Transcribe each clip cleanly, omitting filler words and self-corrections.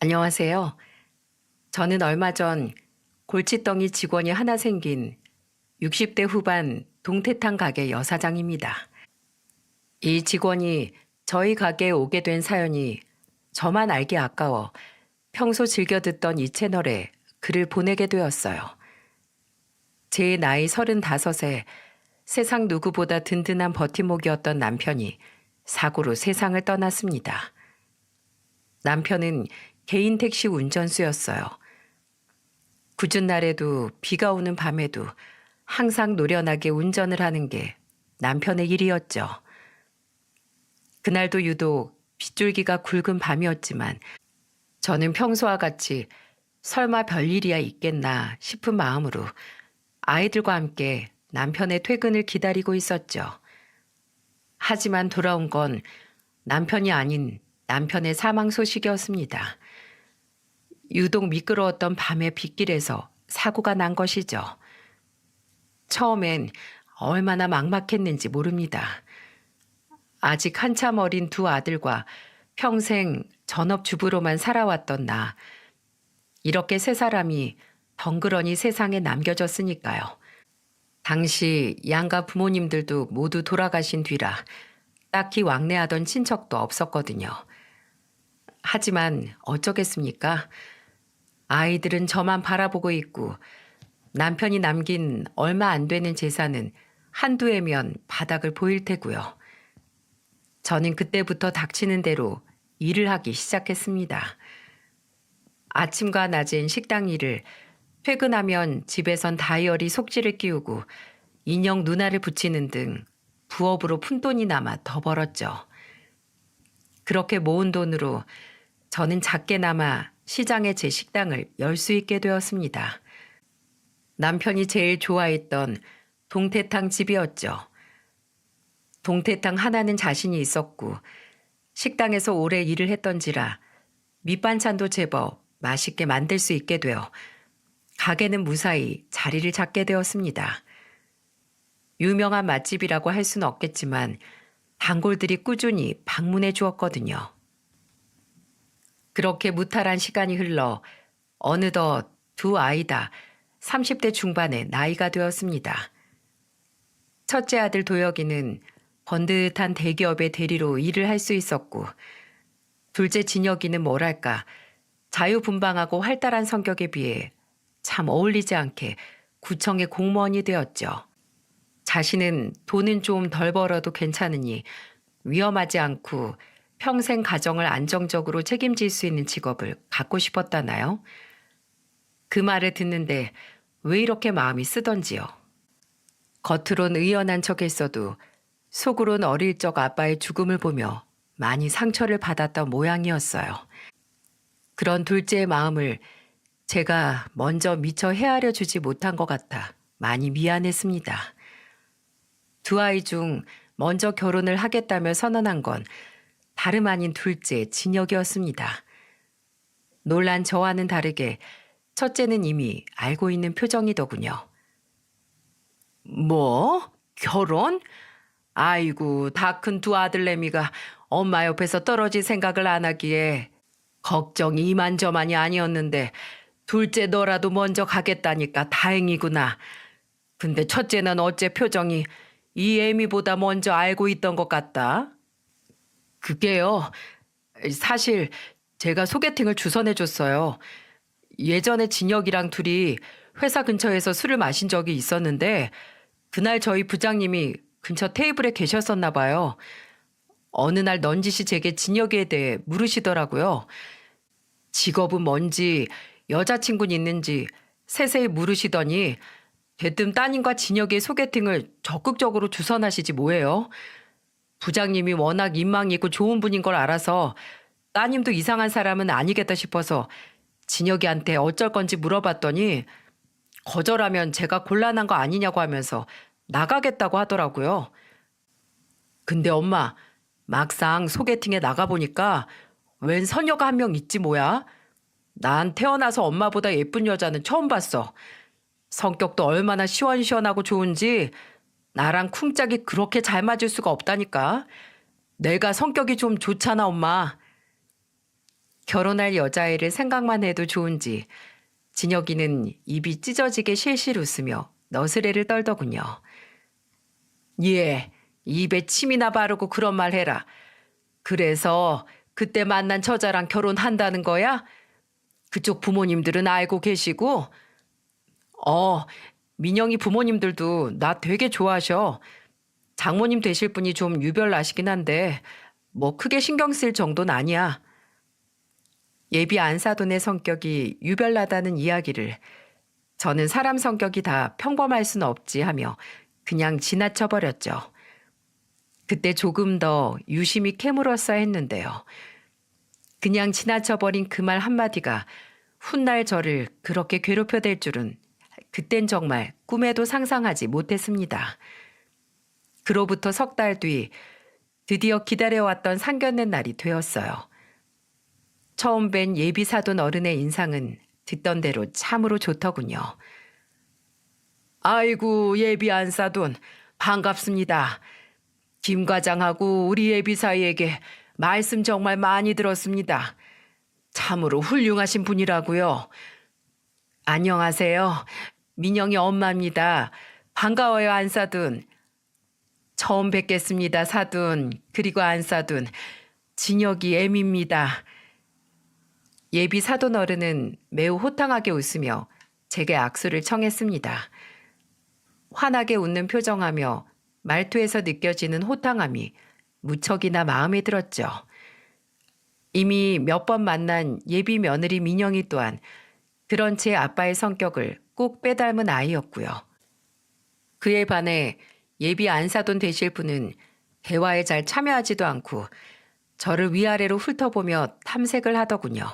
안녕하세요. 저는 얼마 전 골칫덩이 직원이 하나 생긴 60대 후반 동태탕 가게 여사장입니다. 이 직원이 저희 가게에 오게 된 사연이 저만 알기 아까워 평소 즐겨 듣던 이 채널에 글을 보내게 되었어요. 제 나이 35에 세상 누구보다 든든한 버팀목이었던 남편이 사고로 세상을 떠났습니다. 남편은 개인 택시 운전수였어요. 궂은 날에도 비가 오는 밤에도 항상 노련하게 운전을 하는 게 남편의 일이었죠. 그날도 유독 빗줄기가 굵은 밤이었지만 저는 평소와 같이 설마 별일이야 있겠나 싶은 마음으로 아이들과 함께 남편의 퇴근을 기다리고 있었죠. 하지만 돌아온 건 남편이 아닌 남편의 사망 소식이었습니다. 유독 미끄러웠던 밤의 빗길에서 사고가 난 것이죠. 처음엔 얼마나 막막했는지 모릅니다. 아직 한참 어린 두 아들과 평생 전업주부로만 살아왔던 나. 이렇게 세 사람이 덩그러니 세상에 남겨졌으니까요. 당시 양가 부모님들도 모두 돌아가신 뒤라 딱히 왕래하던 친척도 없었거든요. 하지만 어쩌겠습니까? 아이들은 저만 바라보고 있고 남편이 남긴 얼마 안 되는 재산은 한두 해면 바닥을 보일 테고요. 저는 그때부터 닥치는 대로 일을 하기 시작했습니다. 아침과 낮엔 식당 일을, 퇴근하면 집에선 다이어리 속지를 끼우고 인형 누나를 붙이는 등 부업으로 푼돈이 남아 더 벌었죠. 그렇게 모은 돈으로 저는 작게나마 시장에 제 식당을 열 수 있게 되었습니다. 남편이 제일 좋아했던 동태탕 집이었죠. 동태탕 하나는 자신이 있었고 식당에서 오래 일을 했던지라 밑반찬도 제법 맛있게 만들 수 있게 되어 가게는 무사히 자리를 잡게 되었습니다. 유명한 맛집이라고 할 수는 없겠지만 단골들이 꾸준히 방문해 주었거든요. 그렇게 무탈한 시간이 흘러 어느덧 두 아이 다 30대 중반의 나이가 되었습니다. 첫째 아들 도혁이는 번듯한 대기업의 대리로 일을 할 수 있었고 둘째 진혁이는 뭐랄까 자유분방하고 활달한 성격에 비해 참 어울리지 않게 구청의 공무원이 되었죠. 자신은 돈은 좀 덜 벌어도 괜찮으니 위험하지 않고 평생 가정을 안정적으로 책임질 수 있는 직업을 갖고 싶었다나요? 그 말을 듣는데 왜 이렇게 마음이 쓰던지요. 겉으론 의연한 척했어도 속으론 어릴 적 아빠의 죽음을 보며 많이 상처를 받았던 모양이었어요. 그런 둘째의 마음을 제가 먼저 미처 헤아려 주지 못한 것 같아 많이 미안했습니다. 두 아이 중 먼저 결혼을 하겠다며 선언한 건 다름 아닌 둘째 진혁이었습니다. 놀란 저와는 다르게 첫째는 이미 알고 있는 표정이더군요. 뭐? 결혼? 아이고, 다 큰 두 아들내미가 엄마 옆에서 떨어질 생각을 안 하기에 걱정이 이만저만이 아니었는데 둘째 너라도 먼저 가겠다니까 다행이구나. 근데 첫째는 어째 표정이 이 애미보다 먼저 알고 있던 것 같다. 그게요. 사실 제가 소개팅을 주선해줬어요. 예전에 진혁이랑 둘이 회사 근처에서 술을 마신 적이 있었는데 그날 저희 부장님이 근처 테이블에 계셨었나 봐요. 어느 날 넌지시 제게 진혁이에 대해 물으시더라고요. 직업은 뭔지 여자친구는 있는지 세세히 물으시더니 대뜸 따님과 진혁이의 소개팅을 적극적으로 주선하시지 뭐예요. 부장님이 워낙 인망이 있고 좋은 분인 걸 알아서 따님도 이상한 사람은 아니겠다 싶어서 진혁이한테 어쩔 건지 물어봤더니 거절하면 제가 곤란한 거 아니냐고 하면서 나가겠다고 하더라고요. 근데 엄마, 막상 소개팅에 나가보니까 웬 선녀가 한 명 있지 뭐야? 난 태어나서 엄마보다 예쁜 여자는 처음 봤어. 성격도 얼마나 시원시원하고 좋은지 나랑 쿵짝이 그렇게 잘 맞을 수가 없다니까. 내가 성격이 좀 좋잖아, 엄마. 결혼할 여자애를 생각만 해도 좋은지 진혁이는 입이 찢어지게 실실 웃으며 너스레를 떨더군요. 예, 입에 침이나 바르고 그런 말 해라. 그래서 그때 만난 처자랑 결혼한다는 거야? 그쪽 부모님들은 알고 계시고? 민영이 부모님들도 나 되게 좋아하셔. 장모님 되실 분이 좀 유별나시긴 한데 뭐 크게 신경 쓸 정도는 아니야. 예비 안사돈의 성격이 유별나다는 이야기를 저는 사람 성격이 다 평범할 수는 없지 하며 그냥 지나쳐버렸죠. 그때 조금 더 유심히 캐물었어야 했는데요. 그냥 지나쳐버린 그 말 한마디가 훗날 저를 그렇게 괴롭혀댈 줄은 그땐 정말 꿈에도 상상하지 못했습니다. 그로부터 석 달 뒤 드디어 기다려왔던 상견례 날이 되었어요. 처음 뵌 예비 사돈 어른의 인상은 듣던 대로 참으로 좋더군요. 아이고 예비 안사돈 반갑습니다. 김 과장하고 우리 예비 사이에게 말씀 정말 많이 들었습니다. 참으로 훌륭하신 분이라고요. 안녕하세요. 민영이 엄마입니다. 반가워요 안사돈. 처음 뵙겠습니다 사돈. 그리고 안사돈. 진혁이 애미입니다. 예비 사돈 어른은 매우 호탕하게 웃으며 제게 악수를 청했습니다. 환하게 웃는 표정하며 말투에서 느껴지는 호탕함이 무척이나 마음에 들었죠. 이미 몇 번 만난 예비 며느리 민영이 또한 그런 제 아빠의 성격을 꼭 빼닮은 아이였고요. 그에 반해 예비 안사돈 되실 분은 대화에 잘 참여하지도 않고 저를 위아래로 훑어보며 탐색을 하더군요.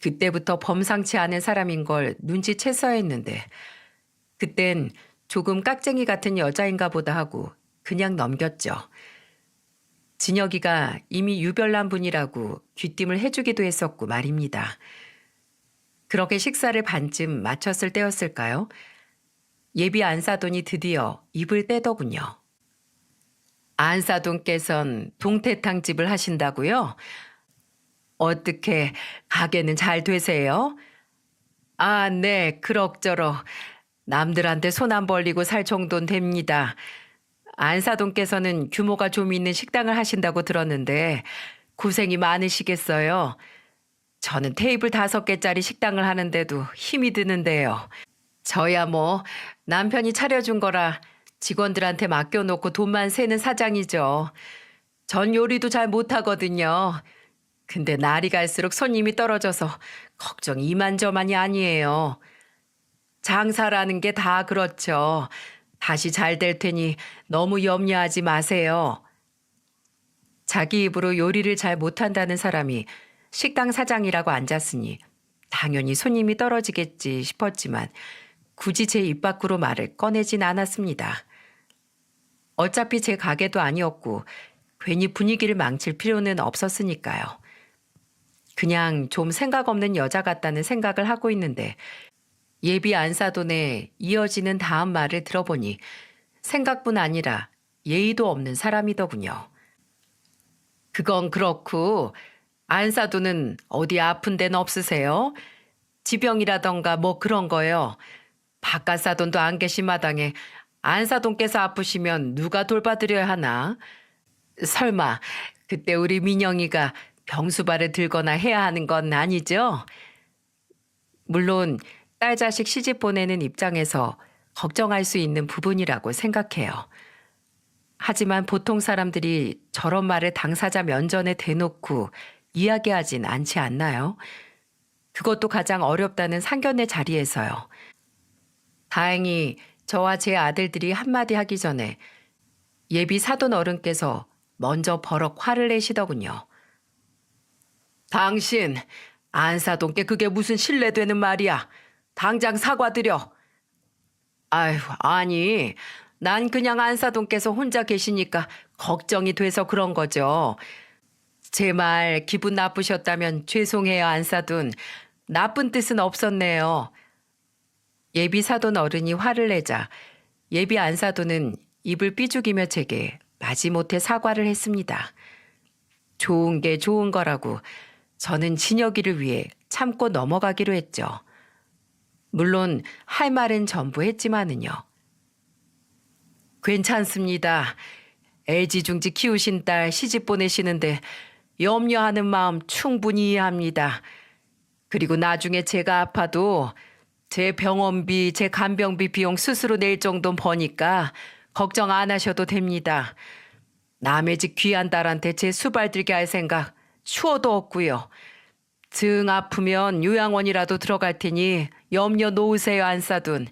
그때부터 범상치 않은 사람인 걸 눈치챘어야 했는데 그땐 조금 깍쟁이 같은 여자인가 보다 하고 그냥 넘겼죠. 진혁이가 이미 유별난 분이라고 귀띔을 해주기도 했었고 말입니다. 그렇게 식사를 반쯤 마쳤을 때였을까요? 예비 안사돈이 드디어 입을 떼더군요. 안사돈께선 동태탕 집을 하신다고요? 어떻게 가게는 잘 되세요? 아, 네, 그럭저럭. 남들한테 손 안 벌리고 살 정도는 됩니다. 안사돈께서는 규모가 좀 있는 식당을 하신다고 들었는데 고생이 많으시겠어요. 저는 테이블 5개짜리 식당을 하는데도 힘이 드는데요. 저야 뭐 남편이 차려준 거라 직원들한테 맡겨놓고 돈만 세는 사장이죠. 전 요리도 잘 못하거든요. 근데 날이 갈수록 손님이 떨어져서 걱정이 이만저만이 아니에요. 장사라는 게 다 그렇죠. 다시 잘 될 테니 너무 염려하지 마세요. 자기 입으로 요리를 잘 못한다는 사람이 식당 사장이라고 앉았으니 당연히 손님이 떨어지겠지 싶었지만 굳이 제 입 밖으로 말을 꺼내진 않았습니다. 어차피 제 가게도 아니었고 괜히 분위기를 망칠 필요는 없었으니까요. 그냥 좀 생각 없는 여자 같다는 생각을 하고 있는데 예비 안사돈에 이어지는 다음 말을 들어보니 생각뿐 아니라 예의도 없는 사람이더군요. 그건 그렇고 안사돈은 어디 아픈 데는 없으세요? 지병이라던가 뭐 그런 거요. 바깥사돈도 안 계신 마당에 안사돈께서 아프시면 누가 돌봐드려야 하나? 설마 그때 우리 민영이가 병수발을 들거나 해야 하는 건 아니죠? 물론 딸 자식 시집 보내는 입장에서 걱정할 수 있는 부분이라고 생각해요. 하지만 보통 사람들이 저런 말을 당사자 면전에 대놓고 이야기하진 않지 않나요? 그것도 가장 어렵다는 상견례 자리에서요. 다행히 저와 제 아들들이 한마디 하기 전에 예비 사돈 어른께서 먼저 버럭 화를 내시더군요. 당신 안사돈께 그게 무슨 신뢰되는 말이야. 당장 사과드려. 아휴, 아니, 난 그냥 안사돈께서 혼자 계시니까 걱정이 돼서 그런 거죠. 제 말 기분 나쁘셨다면 죄송해요, 안사돈. 나쁜 뜻은 없었네요. 예비 사돈 어른이 화를 내자 예비 안사돈은 입을 삐죽이며 제게 마지못해 사과를 했습니다. 좋은 게 좋은 거라고 저는 진혁이를 위해 참고 넘어가기로 했죠. 물론 할 말은 전부 했지만은요. 괜찮습니다. 애지중지 키우신 딸 시집 보내시는데 염려하는 마음 충분히 이해합니다. 그리고 나중에 제가 아파도 제 병원비, 제 간병비 비용 스스로 낼 정도는 버니까 걱정 안 하셔도 됩니다. 남의 집 귀한 딸한테 제 수발 들게 할 생각 추워도 없고요. 정 아프면 요양원이라도 들어갈 테니 염려 놓으세요, 안사돈.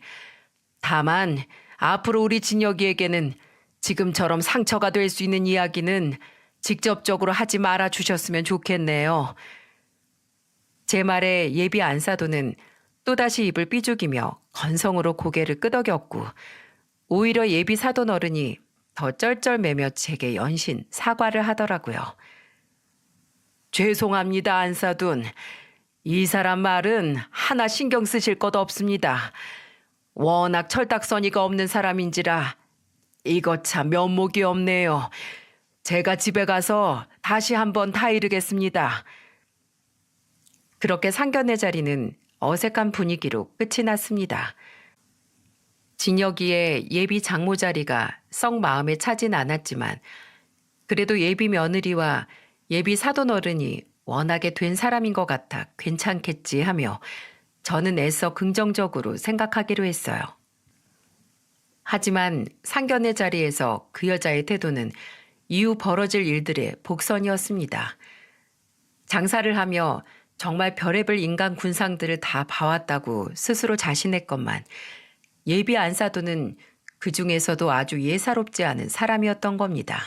다만 앞으로 우리 진혁이에게는 지금처럼 상처가 될 수 있는 이야기는 직접적으로 하지 말아 주셨으면 좋겠네요. 제 말에 예비 안사돈은 또다시 입을 삐죽이며 건성으로 고개를 끄덕였고 오히려 예비 사돈 어른이 더 쩔쩔매며 제게 연신 사과를 하더라고요. 죄송합니다, 안사돈. 이 사람 말은 하나 신경 쓰실 것 없습니다. 워낙 철딱서니가 없는 사람인지라 이것 참 면목이 없네요. 제가 집에 가서 다시 한번 타이르겠습니다. 그렇게 상견례 자리는 어색한 분위기로 끝이 났습니다. 진혁이의 예비 장모 자리가 썩 마음에 차진 않았지만 그래도 예비 며느리와 예비 사돈 어른이 워낙에 된 사람인 것 같아 괜찮겠지 하며 저는 애써 긍정적으로 생각하기로 했어요. 하지만 상견례 자리에서 그 여자의 태도는 이후 벌어질 일들의 복선이었습니다. 장사를 하며 정말 별의별 인간 군상들을 다 봐왔다고 스스로 자신했건만 예비 안사돈은 그 중에서도 아주 예사롭지 않은 사람이었던 겁니다.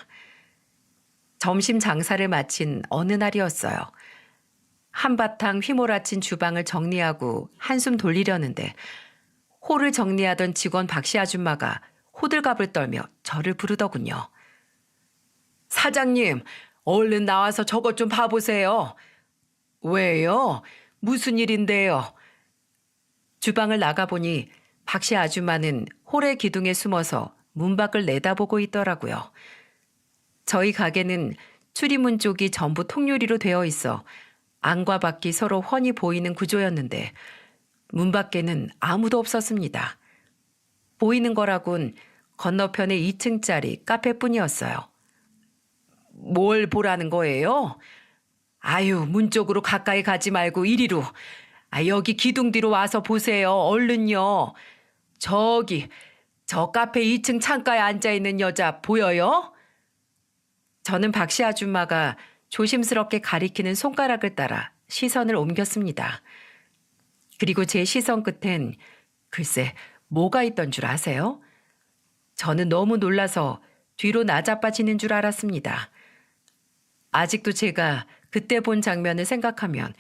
점심 장사를 마친 어느 날이었어요. 한바탕 휘몰아친 주방을 정리하고 한숨 돌리려는데 홀을 정리하던 직원 박씨 아줌마가 호들갑을 떨며 저를 부르더군요. 사장님, 얼른 나와서 저것 좀 봐보세요. 왜요? 무슨 일인데요? 주방을 나가보니 박씨 아줌마는 홀의 기둥에 숨어서 문 밖을 내다보고 있더라고요. 저희 가게는 출입문 쪽이 전부 통유리로 되어 있어 안과 밖이 서로 훤히 보이는 구조였는데 문 밖에는 아무도 없었습니다. 보이는 거라곤 건너편에 2층짜리 카페뿐이었어요. 뭘 보라는 거예요? 아유, 문 쪽으로 가까이 가지 말고 이리로. 여기 기둥 뒤로 와서 보세요. 얼른요. 저기, 저 카페 2층 창가에 앉아있는 여자 보여요? 저는 박씨 아줌마가 조심스럽게 가리키는 손가락을 따라 시선을 옮겼습니다. 그리고 제 시선 끝엔 글쎄 뭐가 있던 줄 아세요? 저는 너무 놀라서 뒤로 나자빠지는 줄 알았습니다. 아직도 제가 그때 본 장면을 생각하면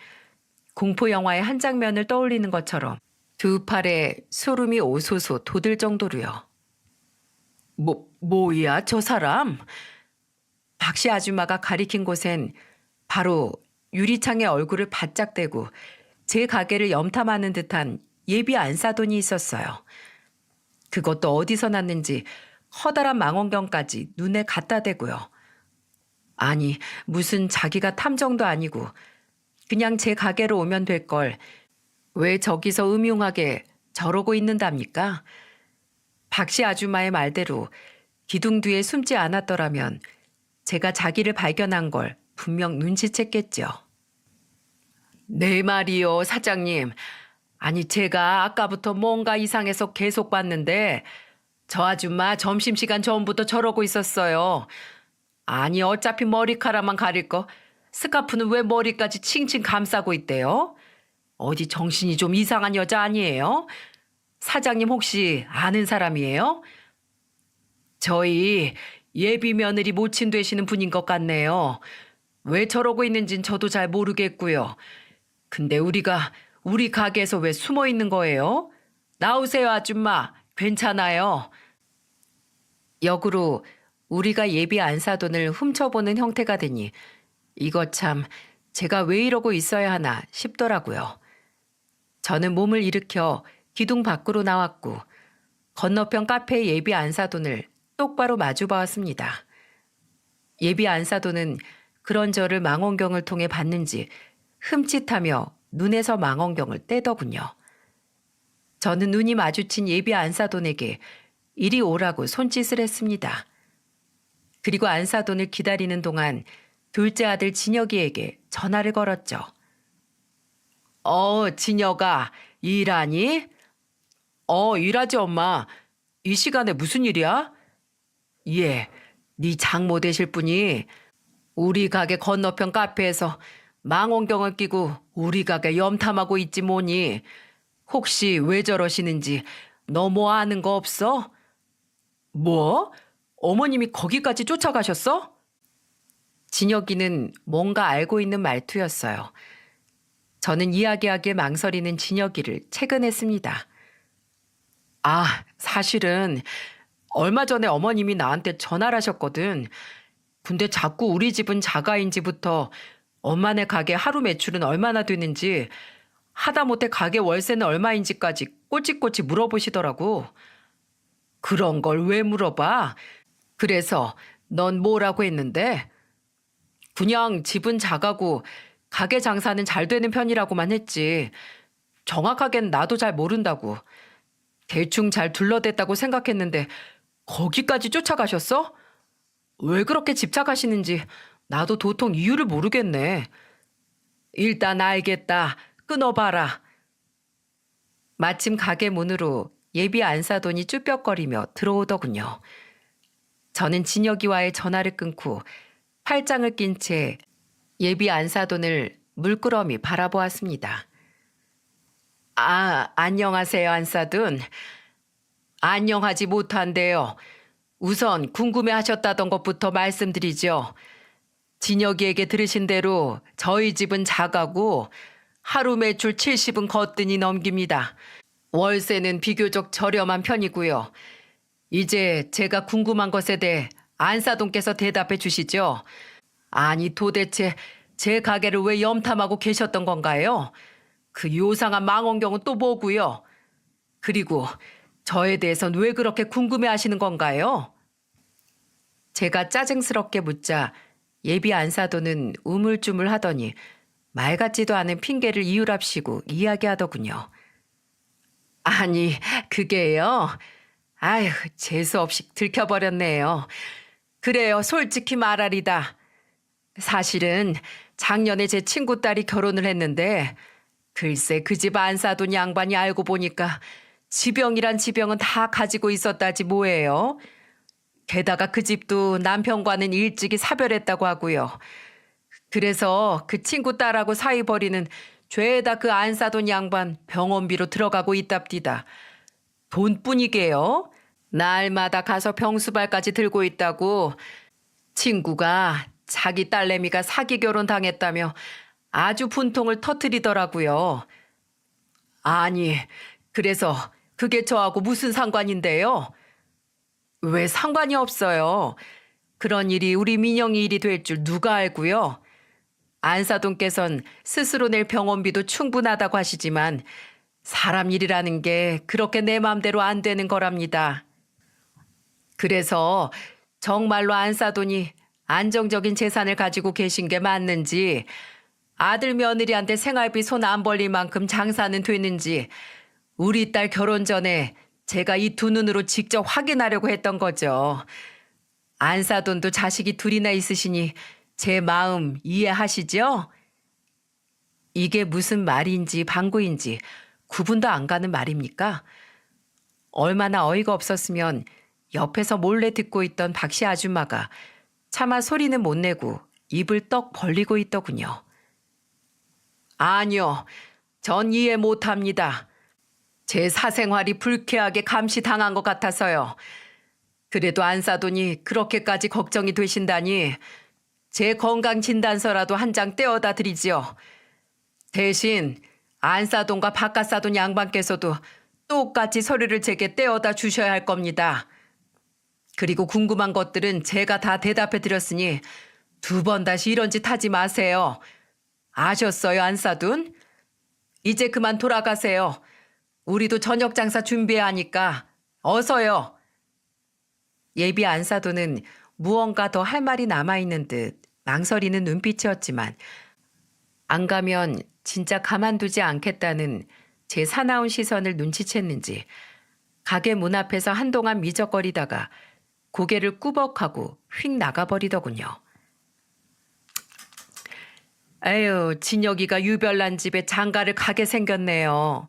공포 영화의 한 장면을 떠올리는 것처럼 두 팔에 소름이 오소소 돋을 정도로요. 뭐야 저 사람? 박씨 아줌마가 가리킨 곳엔 바로 유리창에 얼굴을 바짝 대고 제 가게를 염탐하는 듯한 예비 안사돈이 있었어요. 그것도 어디서 났는지 커다란 망원경까지 눈에 갖다 대고요. 아니, 무슨 자기가 탐정도 아니고 그냥 제 가게로 오면 될 걸 왜 저기서 음흉하게 저러고 있는답니까? 박씨 아줌마의 말대로 기둥 뒤에 숨지 않았더라면 제가 자기를 발견한 걸 분명 눈치챘겠죠. 네 말이요, 사장님. 아니, 제가 아까부터 뭔가 이상해서 계속 봤는데 저 아줌마 점심시간 전부터 저러고 있었어요. 아니, 어차피 머리카락만 가릴 거 스카프는 왜 머리까지 칭칭 감싸고 있대요? 어디 정신이 좀 이상한 여자 아니에요? 사장님 혹시 아는 사람이에요? 저희 예비 며느리 모친 되시는 분인 것 같네요. 왜 저러고 있는진 저도 잘 모르겠고요. 근데 우리 가게에서 왜 숨어 있는 거예요? 나오세요, 아줌마. 괜찮아요. 역으로 우리가 예비 안사돈을 훔쳐보는 형태가 되니 이거 참 제가 왜 이러고 있어야 하나 싶더라고요. 저는 몸을 일으켜 기둥 밖으로 나왔고 건너편 카페의 예비 안사돈을 똑바로 마주 보았습니다. 예비 안사돈은 그런 저를 망원경을 통해 봤는지 흠칫하며 눈에서 망원경을 떼더군요. 저는 눈이 마주친 예비 안사돈에게 이리 오라고 손짓을 했습니다. 그리고 안사돈을 기다리는 동안 둘째 아들 진혁이에게 전화를 걸었죠. 진혁아, 일하니? 일하지 엄마. 이 시간에 무슨 일이야? 예, 네 장모 되실 분이 우리 가게 건너편 카페에서 망원경을 끼고 우리 가게 염탐하고 있지 뭐니. 혹시 왜 저러시는지 너 뭐 아는 거 없어? 뭐? 어머님이 거기까지 쫓아가셨어? 진혁이는 뭔가 알고 있는 말투였어요. 저는 이야기하기에 망설이는 진혁이를 채근했습니다. 사실은 얼마 전에 어머님이 나한테 전화를 하셨거든. 근데 자꾸 우리 집은 자가인지부터 엄마네 가게 하루 매출은 얼마나 되는지 하다못해 가게 월세는 얼마인지까지 꼬치꼬치 물어보시더라고. 그런 걸 왜 물어봐? 그래서 넌 뭐라고 했는데? 그냥 집은 작아고 가게 장사는 잘 되는 편이라고만 했지. 정확하게는 나도 잘 모른다고. 대충 잘 둘러댔다고 생각했는데 거기까지 쫓아가셨어? 왜 그렇게 집착하시는지 나도 도통 이유를 모르겠네. 일단 알겠다. 끊어봐라. 마침 가게 문으로 예비 안사돈이 쭈뼛거리며 들어오더군요. 저는 진혁이와의 전화를 끊고 팔짱을 낀 채 예비 안사돈을 물끄러미 바라보았습니다. 안녕하세요, 안사돈. 안녕하지 못한데요. 우선 궁금해하셨다던 것부터 말씀드리죠. 진혁이에게 들으신 대로 저희 집은 작아고 하루 매출 70은 거뜬히 넘깁니다. 월세는 비교적 저렴한 편이고요. 이제 제가 궁금한 것에 대해 안사돈께서 대답해 주시죠. 아니 도대체 제 가게를 왜 염탐하고 계셨던 건가요? 그 요상한 망원경은 또 뭐고요? 그리고 저에 대해선 왜 그렇게 궁금해 하시는 건가요? 제가 짜증스럽게 묻자 예비 안사돈은 우물쭈물 하더니 말 같지도 않은 핑계를 이유랍시고 이야기하더군요. 아니, 그게요. 아휴, 재수없이 들켜버렸네요. 그래요, 솔직히 말하리다. 사실은 작년에 제 친구 딸이 결혼을 했는데 글쎄 그 집 안사돈 양반이 알고 보니까 지병이란 지병은 다 가지고 있었다지 뭐예요. 게다가 그 집도 남편과는 일찍이 사별했다고 하고요. 그래서 그 친구 딸하고 사이 벌이는 죄다 그 안사돈 양반 병원비로 들어가고 있답디다. 돈뿐이게요. 날마다 가서 병수발까지 들고 있다고 친구가 자기 딸내미가 사기 결혼 당했다며 아주 분통을 터뜨리더라고요. 아니, 그래서 그게 저하고 무슨 상관인데요? 왜 상관이 없어요? 그런 일이 우리 민영이 일이 될 줄 누가 알고요? 안사돈께선 스스로 낼 병원비도 충분하다고 하시지만 사람 일이라는 게 그렇게 내 맘대로 안 되는 거랍니다. 그래서 정말로 안사돈이 안정적인 재산을 가지고 계신 게 맞는지 아들 며느리한테 생활비 손 안 벌릴 만큼 장사는 되는지 우리 딸 결혼 전에 제가 이 두 눈으로 직접 확인하려고 했던 거죠. 안사돈도 자식이 둘이나 있으시니 제 마음 이해하시죠? 이게 무슨 말인지 방구인지 구분도 안 가는 말입니까? 얼마나 어이가 없었으면 옆에서 몰래 듣고 있던 박씨 아줌마가 차마 소리는 못 내고 입을 떡 벌리고 있더군요. 아니요, 전 이해 못합니다. 제 사생활이 불쾌하게 감시당한 것 같아서요. 그래도 안사돈이 그렇게까지 걱정이 되신다니 제 건강진단서라도 한 장 떼어다 드리지요. 대신 안사돈과 바깥사돈 양반께서도 똑같이 서류를 제게 떼어다 주셔야 할 겁니다. 그리고 궁금한 것들은 제가 다 대답해 드렸으니 두 번 다시 이런 짓 하지 마세요. 아셨어요, 안사돈? 이제 그만 돌아가세요. 우리도 저녁 장사 준비해야 하니까 어서요. 예비 안사돈은 무언가 더 할 말이 남아있는 듯 망설이는 눈빛이었지만 안 가면 진짜 가만두지 않겠다는 제 사나운 시선을 눈치챘는지 가게 문 앞에서 한동안 미적거리다가 고개를 꾸벅하고 휙 나가버리더군요. 에휴, 진혁이가 유별난 집에 장가를 가게 생겼네요.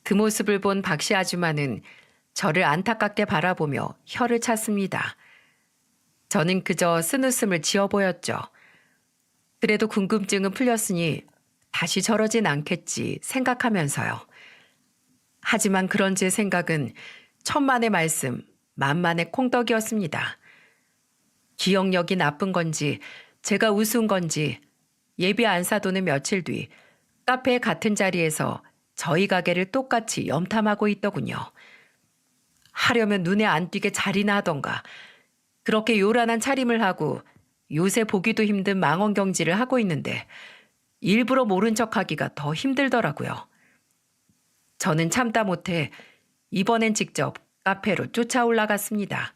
그 모습을 본 박씨 아줌마는 저를 안타깝게 바라보며 혀를 찼습니다. 저는 그저 쓴웃음을 지어 보였죠. 그래도 궁금증은 풀렸으니 다시 저러진 않겠지 생각하면서요. 하지만 그런 제 생각은 천만의 말씀, 만만의 콩떡이었습니다. 기억력이 나쁜 건지 제가 우스운 건지 예비 안 사도는 며칠 뒤 카페 같은 자리에서 저희 가게를 똑같이 염탐하고 있더군요. 하려면 눈에 안 띄게 자리나 하던가 그렇게 요란한 차림을 하고 요새 보기도 힘든 망원경질을 하고 있는데 일부러 모른 척하기가 더 힘들더라고요. 저는 참다 못해 이번엔 직접 카페로 쫓아 올라갔습니다.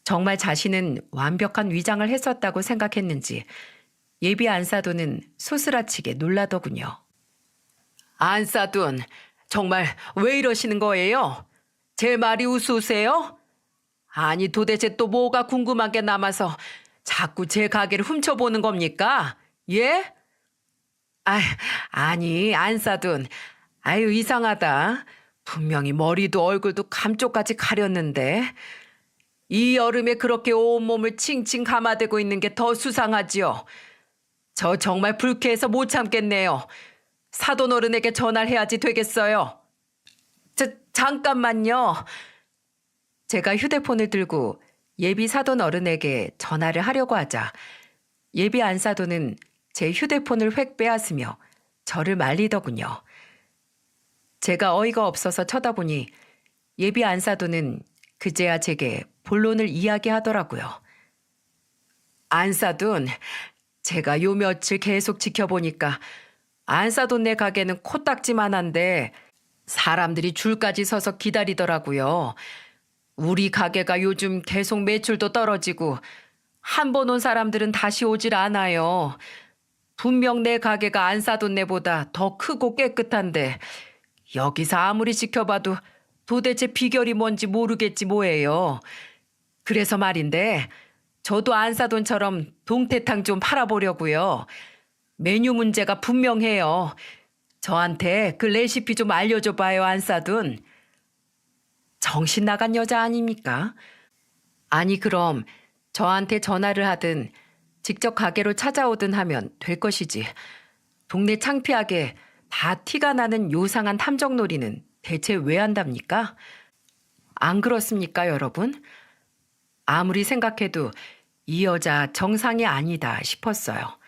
정말 자신은 완벽한 위장을 했었다고 생각했는지 예비 안사돈은 소스라치게 놀라더군요. 안사돈, 정말 왜 이러시는 거예요? 제 말이 우스우세요? 아니 도대체 또 뭐가 궁금한 게 남아서 자꾸 제 가게를 훔쳐보는 겁니까? 예? 아니 안사돈, 아유 이상하다. 분명히 머리도 얼굴도 감쪽같이 가렸는데 이 여름에 그렇게 온몸을 칭칭 감아대고 있는 게 더 수상하지요. 저 정말 불쾌해서 못 참겠네요. 사돈 어른에게 전화를 해야지 되겠어요. 잠깐만요. 제가 휴대폰을 들고 예비 사돈 어른에게 전화를 하려고 하자 예비 안사돈은 제 휴대폰을 획 빼앗으며 저를 말리더군요. 제가 어이가 없어서 쳐다보니 예비 안사돈은 그제야 제게 본론을 이야기하더라고요. 안사돈, 제가 요 며칠 계속 지켜보니까 안사돈네 가게는 코딱지만한데 사람들이 줄까지 서서 기다리더라고요. 우리 가게가 요즘 계속 매출도 떨어지고 한 번 온 사람들은 다시 오질 않아요. 분명 내 가게가 안사돈네보다 더 크고 깨끗한데 여기서 아무리 지켜봐도 도대체 비결이 뭔지 모르겠지 뭐예요. 그래서 말인데 저도 안사돈처럼 동태탕 좀 팔아보려고요. 메뉴 문제가 분명해요. 저한테 그 레시피 좀 알려줘 봐요, 안사돈. 정신 나간 여자 아닙니까? 아니 그럼 저한테 전화를 하든 직접 가게로 찾아오든 하면 될 것이지. 동네 창피하게 다 티가 나는 요상한 탐정놀이는 대체 왜 한답니까? 안 그렇습니까, 여러분? 아무리 생각해도 이 여자 정상이 아니다 싶었어요.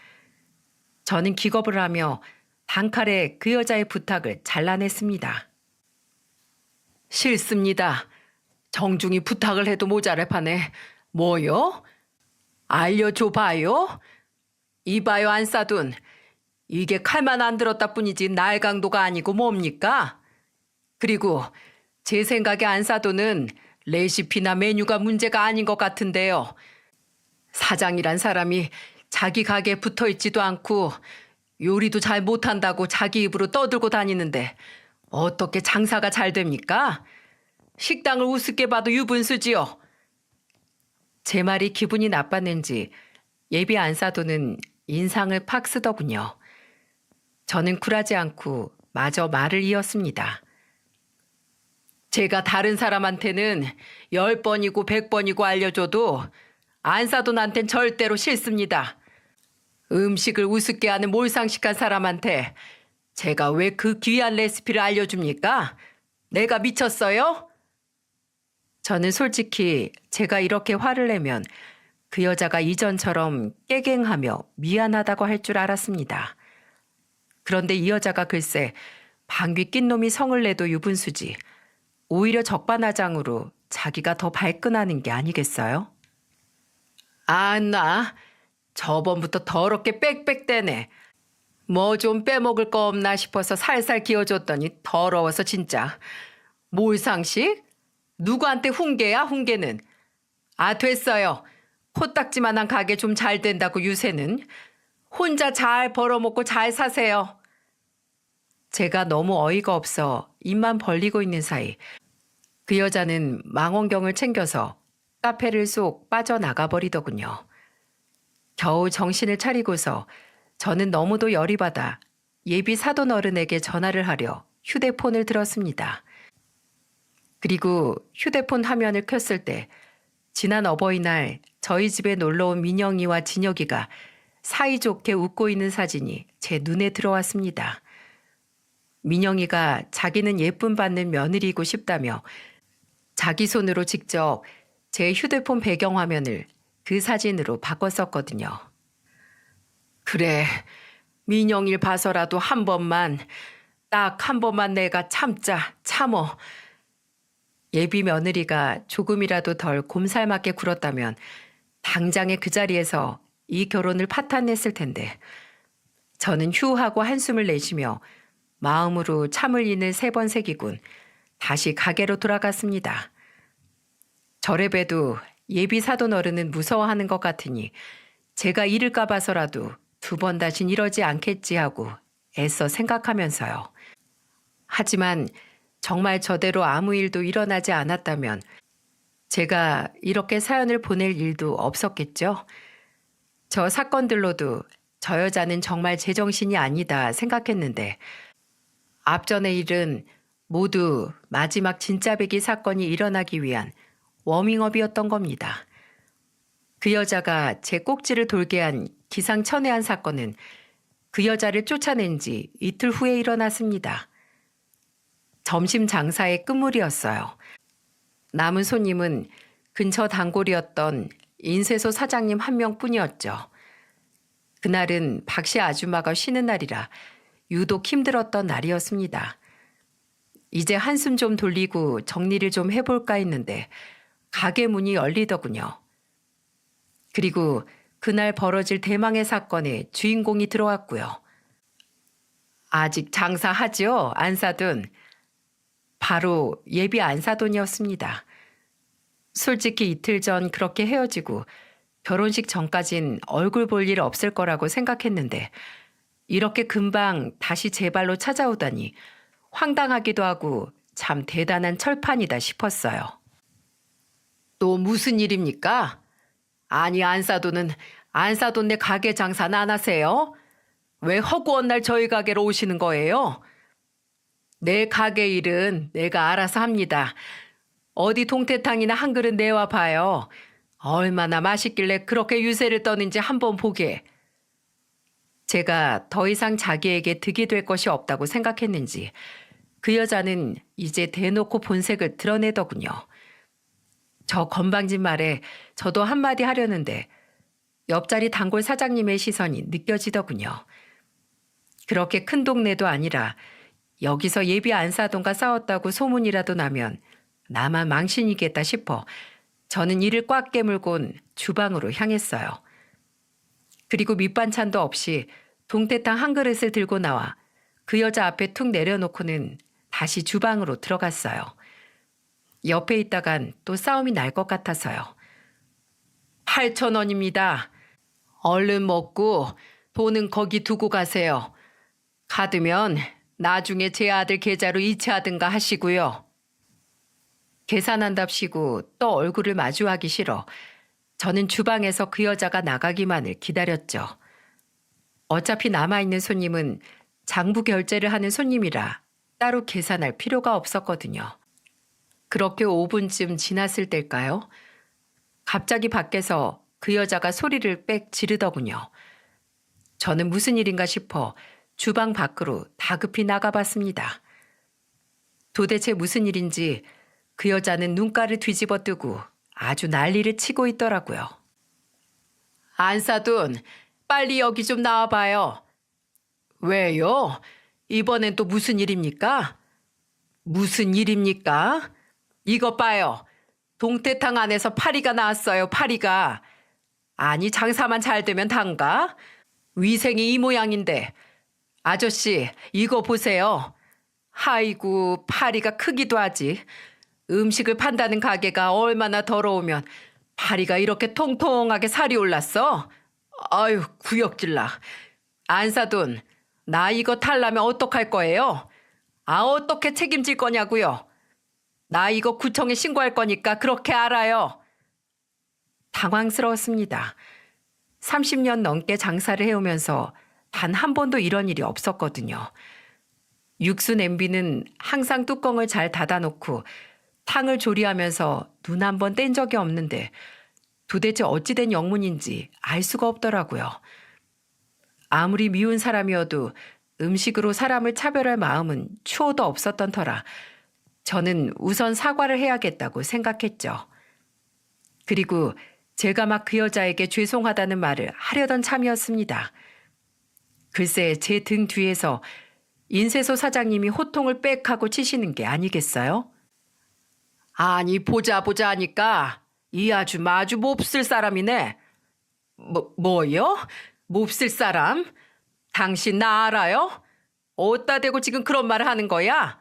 저는 기겁을 하며 단칼에 그 여자의 부탁을 잘라냈습니다. 싫습니다. 정중히 부탁을 해도 모자랄 판에 뭐요? 알려줘 봐요? 이봐요 안사돈. 이게 칼만 안 들었다 뿐이지 날강도가 아니고 뭡니까? 그리고 제 생각에 안사돈은 레시피나 메뉴가 문제가 아닌 것 같은데요. 사장이란 사람이 자기 가게에 붙어있지도 않고 요리도 잘 못한다고 자기 입으로 떠들고 다니는데 어떻게 장사가 잘 됩니까? 식당을 우습게 봐도 유분수지요. 제 말이 기분이 나빴는지 예비 안사돈은 인상을 팍 쓰더군요. 저는 굴하지 않고 마저 말을 이었습니다. 제가 다른 사람한테는 10번이고 100번이고 알려줘도 안사돈한텐 절대로 싫습니다. 음식을 우습게 하는 몰상식한 사람한테 제가 왜 그 귀한 레시피를 알려줍니까? 내가 미쳤어요? 저는 솔직히 제가 이렇게 화를 내면 그 여자가 이전처럼 깨갱하며 미안하다고 할 줄 알았습니다. 그런데 이 여자가 글쎄 방귀 낀 놈이 성을 내도 유분수지 오히려 적반하장으로 자기가 더 발끈하는 게 아니겠어요? 나 저번부터 더럽게 빽빽대네. 뭐 좀 빼먹을 거 없나 싶어서 살살 기어줬더니 더러워서 진짜. 몰상식? 누구한테 훈계야 훈계는. 됐어요. 코딱지만한 가게 좀 잘 된다고 유세는. 혼자 잘 벌어먹고 잘 사세요. 제가 너무 어이가 없어 입만 벌리고 있는 사이 그 여자는 망원경을 챙겨서 카페를 쏙 빠져나가 버리더군요. 겨우 정신을 차리고서 저는 너무도 열이 받아 예비 사돈 어른에게 전화를 하려 휴대폰을 들었습니다. 그리고 휴대폰 화면을 켰을 때 지난 어버이날 저희 집에 놀러온 민영이와 진혁이가 사이좋게 웃고 있는 사진이 제 눈에 들어왔습니다. 민영이가 자기는 예쁨 받는 며느리이고 싶다며 자기 손으로 직접 제 휴대폰 배경화면을 그 사진으로 바꿨었거든요. 그래, 민영이를 봐서라도 한 번만, 딱 한 번만 내가 참어. 예비 며느리가 조금이라도 덜 곰살맞게 굴었다면 당장에 그 자리에서 이 결혼을 파탄냈을 텐데 저는 휴하고 한숨을 내쉬며 마음으로 참을 인을 3번 새기군 다시 가게로 돌아갔습니다. 저래 봬도 예비 사돈 어른은 무서워하는 것 같으니 제가 이를까 봐서라도 2번 다신 이러지 않겠지 하고 애써 생각하면서요. 하지만 정말 저대로 아무 일도 일어나지 않았다면 제가 이렇게 사연을 보낼 일도 없었겠죠. 저 사건들로도 저 여자는 정말 제정신이 아니다 생각했는데 앞전의 일은 모두 마지막 진짜배기 사건이 일어나기 위한 워밍업이었던 겁니다. 그 여자가 제 꼭지를 돌게 한 기상천외한 사건은 그 여자를 쫓아낸 지 이틀 후에 일어났습니다. 점심 장사의 끝물이었어요. 남은 손님은 근처 단골이었던 인쇄소 사장님 1명뿐이었죠. 그날은 박씨 아줌마가 쉬는 날이라 유독 힘들었던 날이었습니다. 이제 한숨 좀 돌리고 정리를 좀 해볼까 했는데 가게 문이 열리더군요. 그리고 그날 벌어질 대망의 사건의 주인공이 들어왔고요. 아직 장사하죠? 안사돈. 바로 예비 안사돈이었습니다. 솔직히 이틀 전 그렇게 헤어지고 결혼식 전까진 얼굴 볼 일 없을 거라고 생각했는데 이렇게 금방 다시 제 발로 찾아오다니 황당하기도 하고 참 대단한 철판이다 싶었어요. 또 무슨 일입니까? 아니 안사돈은 안사돈네 가게 장사는 안 하세요? 왜 허구한 날 저희 가게로 오시는 거예요? 내 가게 일은 내가 알아서 합니다. 어디 동태탕이나 한 그릇 내와 봐요. 얼마나 맛있길래 그렇게 유세를 떠는지 한번 보게. 제가 더 이상 자기에게 득이 될 것이 없다고 생각했는지 그 여자는 이제 대놓고 본색을 드러내더군요. 저 건방진 말에 저도 한마디 하려는데 옆자리 단골 사장님의 시선이 느껴지더군요. 그렇게 큰 동네도 아니라 여기서 예비 안사돈과 싸웠다고 소문이라도 나면 나만 망신이겠다 싶어 저는 이를 꽉 깨물곤 주방으로 향했어요. 그리고 밑반찬도 없이 동태탕 한 그릇을 들고 나와 그 여자 앞에 툭 내려놓고는 다시 주방으로 들어갔어요. 옆에 있다간 또 싸움이 날 것 같아서요. 8,000원입니다. 얼른 먹고 돈은 거기 두고 가세요. 카드면 나중에 제 아들 계좌로 이체하든가 하시고요. 계산한답시고 또 얼굴을 마주하기 싫어 저는 주방에서 그 여자가 나가기만을 기다렸죠. 어차피 남아있는 손님은 장부 결제를 하는 손님이라 따로 계산할 필요가 없었거든요. 그렇게 5분쯤 지났을 때일까요? 갑자기 밖에서 그 여자가 소리를 빽 지르더군요. 저는 무슨 일인가 싶어 주방 밖으로 다급히 나가봤습니다. 도대체 무슨 일인지 그 여자는 눈가를 뒤집어 뜨고 아주 난리를 치고 있더라고요. 안사돈, 빨리 여기 좀 나와봐요. 왜요? 이번엔 또 무슨 일입니까? 무슨 일입니까? 이것 봐요. 동태탕 안에서 파리가 나왔어요, 파리가. 아니, 장사만 잘 되면 단가? 위생이 이 모양인데. 아저씨, 이거 보세요. 아이고, 파리가 크기도 하지. 음식을 판다는 가게가 얼마나 더러우면 파리가 이렇게 통통하게 살이 올랐어? 아유, 구역질나. 안사돈, 나 이거 탈라면 어떡할 거예요? 어떻게 책임질 거냐고요? 나 이거 구청에 신고할 거니까 그렇게 알아요. 당황스러웠습니다. 30년 넘게 장사를 해오면서 단 한 번도 이런 일이 없었거든요. 육수 냄비는 항상 뚜껑을 잘 닫아놓고 탕을 조리하면서 눈 한 번 뗀 적이 없는데 도대체 어찌된 영문인지 알 수가 없더라고요. 아무리 미운 사람이어도 음식으로 사람을 차별할 마음은 추호도 없었던 터라 저는 우선 사과를 해야겠다고 생각했죠. 그리고 제가 막 그 여자에게 죄송하다는 말을 하려던 참이었습니다. 글쎄 제 등 뒤에서 인쇄소 사장님이 호통을 빽 하고 치시는 게 아니겠어요? 아니 보자 보자 하니까 이 아줌마 아주 몹쓸 사람이네. 뭐요? 몹쓸 사람? 당신 나 알아요? 어디다 대고 지금 그런 말을 하는 거야?